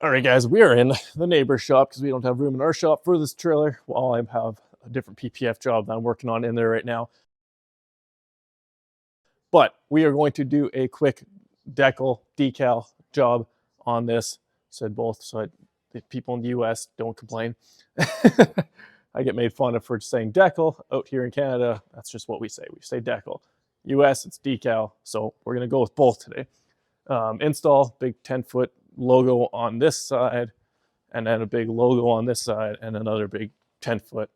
All right, guys, we are in the neighbor's shop because we don't have room in our shop for this trailer. While I have a different PPF job that I'm working on in there right now. But we are going to do a quick decal job on this. Said both, so the people in the US don't complain. I get made fun of for saying decal. Out here in Canada, that's just what we say. We say decal. US, it's decal. So we're going to go with both today. Install, big 10-foot logo on this side, and then a big logo on this side, and another big 10-foot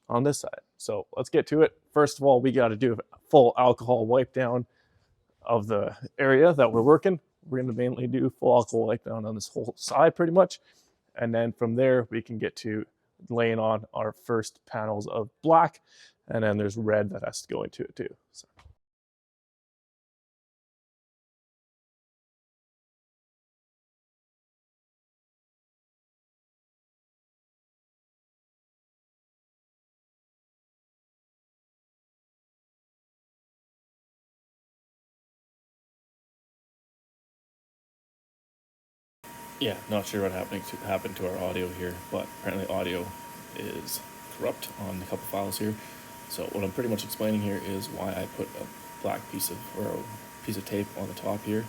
on this side. So let's get to it. First of all, we got to do a full alcohol wipe down of the area that we're working. We're going to mainly do full alcohol wipe down on this whole side pretty much. And then from there, we can get to laying on our first panels of black. And then there's red that has to go into it too. So. Yeah, not sure what happened to our audio here, but apparently audio is corrupt on a couple files here. So what I'm pretty much explaining here is why I put a black piece of tape on the top here,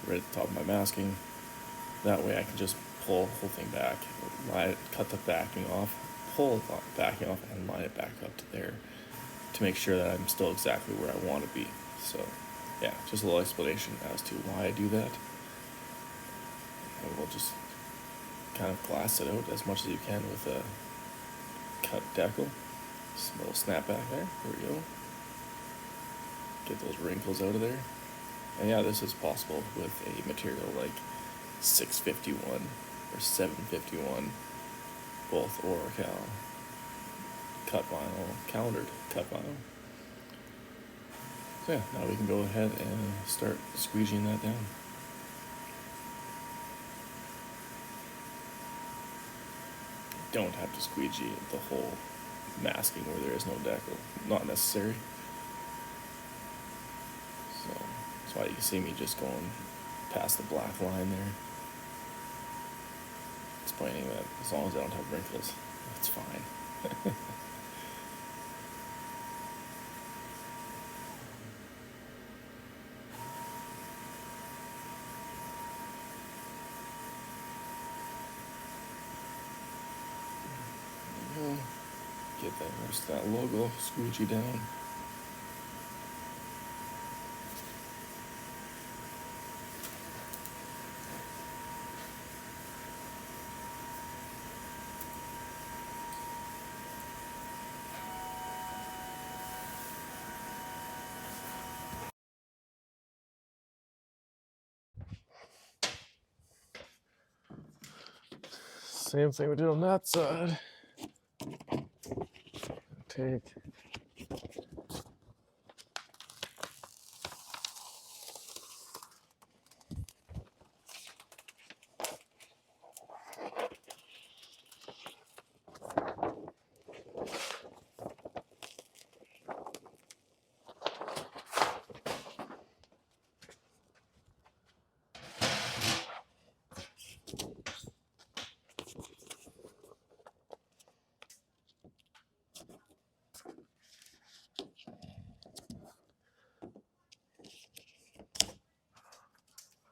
right at the top of my masking. That way I can just pull the whole thing back, cut the backing off, pull the backing off, and line it back up to there to make sure that I'm still exactly where I want to be. So yeah, just a little explanation as to why I do that. And we'll just kind of glass it out as much as you can with a cut decal. Just a little snapback there. There we go. Get those wrinkles out of there. And yeah, this is possible with a material like 651 or 751, both Oracal cut vinyl, calendared cut vinyl. So yeah, now we can go ahead and start squeegeeing that down. Don't have to squeegee the whole masking where there is no decal. Not necessary. So that's why you see me just going past the black line there. Explaining that as long as I don't have wrinkles, it's fine. Get that rest of that logo squeegee down. Same thing we did on that side. Take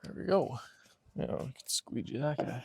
there we go. Now we can squeegee that guy.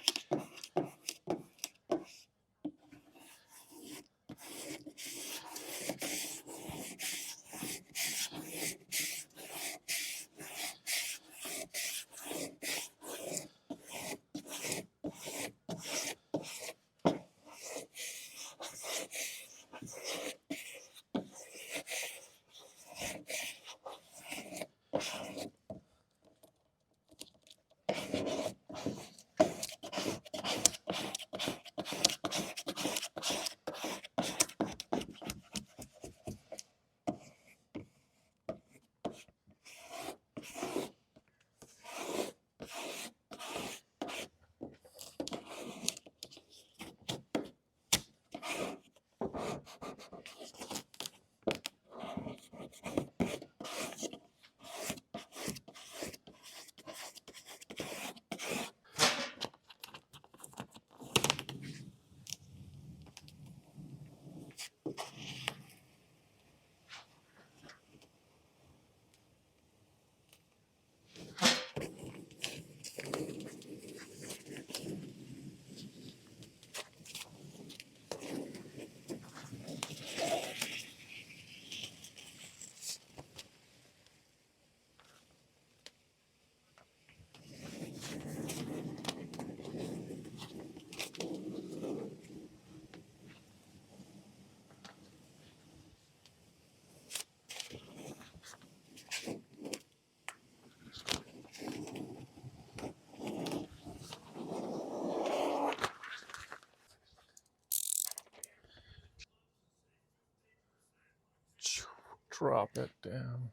drop it down.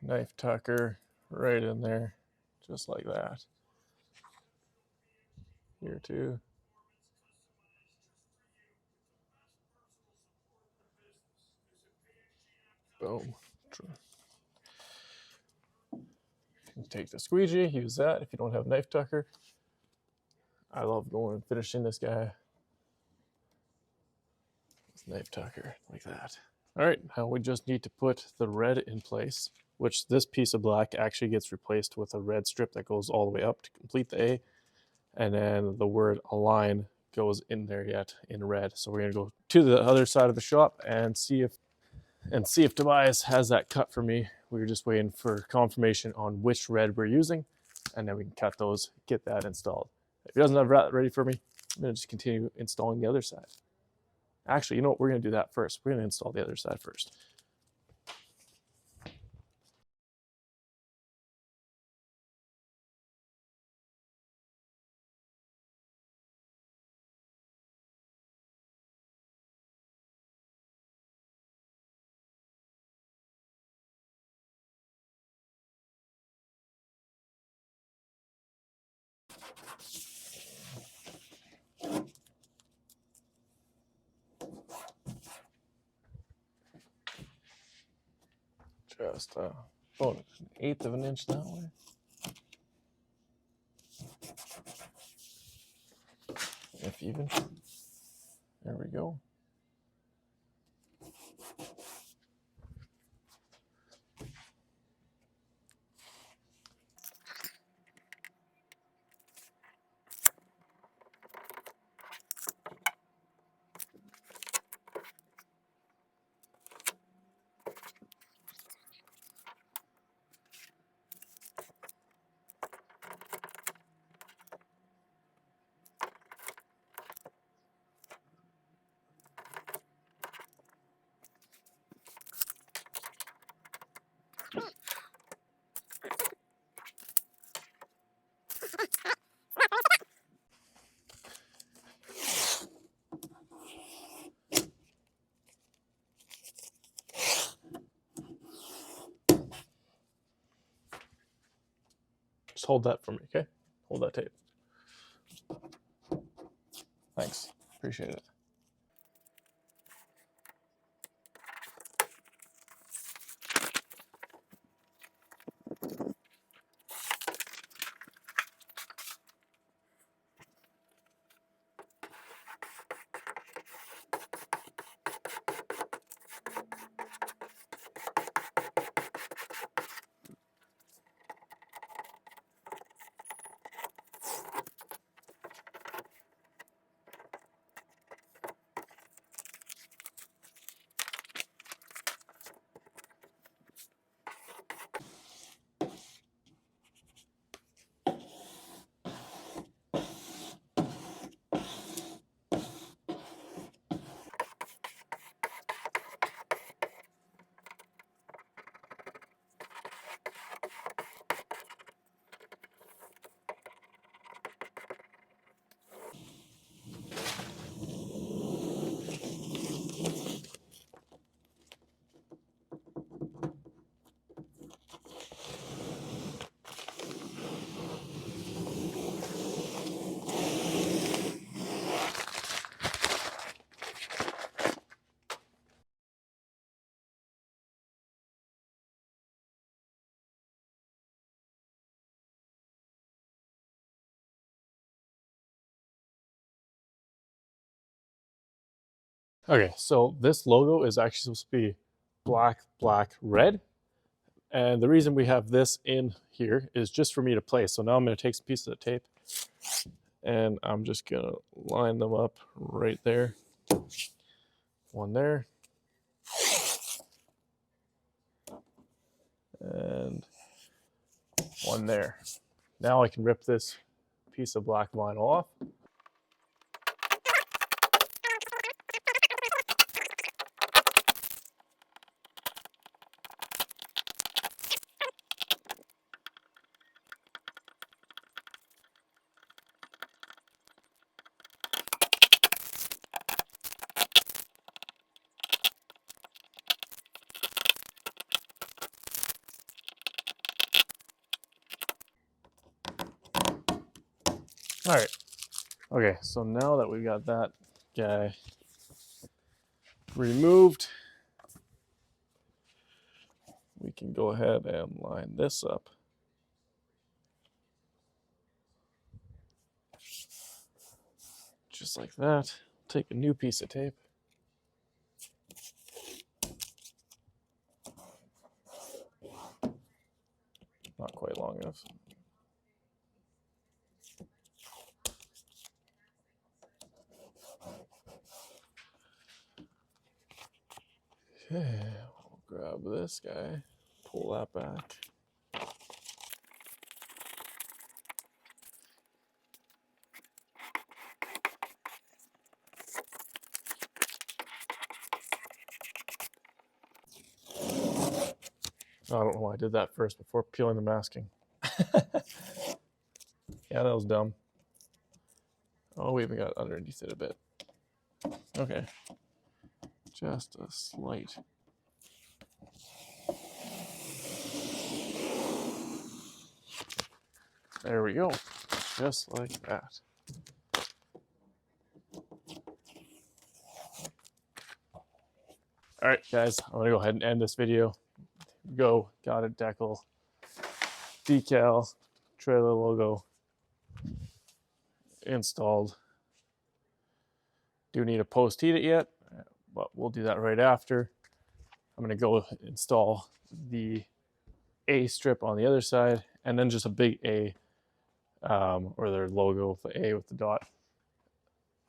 Knife tucker right in there, just like that. Here too. Boom. You can take the squeegee, use that if you don't have a knife tucker. I love going and finishing this guy. This knife tucker, like that. All right, now we just need to put the red in place, which this piece of black actually gets replaced with a red strip that goes all the way up to complete the A. And then the word align goes in there yet in red. So we're gonna go to the other side of the shop and see if Tobias has that cut for me. We were just waiting for confirmation on which red we're using, and then we can cut those, get that installed. If he doesn't have that ready for me, I'm gonna just continue installing the other side. Actually, you know what? We're gonna do that first. We're gonna install the other side first. Just about an 1/8 of an inch that way. If even. There we go. Just hold that for me, okay? Hold that tape. Thanks. Appreciate it. Okay, so this logo is actually supposed to be black, black, red. And the reason we have this in here is just for me to place. So now I'm going to take some pieces of tape and I'm just going to line them up right there. One there. And one there. Now I can rip this piece of black vinyl off. All right. Okay, so now that we got that guy removed, we can go ahead and line this up. Just like that. Take a new piece of tape. Not quite long enough. Okay, we'll grab this guy, pull that back. I don't know why I did that first before peeling the masking. Yeah, that was dumb. Oh, we even got underneath it a bit. Okay. Just a slight. There we go. Just like that. All right, guys, I'm gonna go ahead and end this video. Go, got a Decal decal, trailer logo installed. Do need to post heat it yet, but we'll do that right after. I'm gonna go install the A strip on the other side, and then just a big A, or their logo, the A with the dot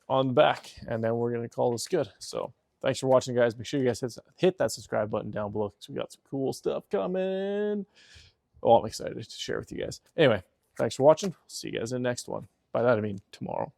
on the back, and then we're gonna call this good. So thanks for watching, guys. Make sure you guys hit that subscribe button down below because we got some cool stuff coming. Oh, I'm excited to share with you guys. Anyway, thanks for watching. See you guys in the next one. By that I mean tomorrow.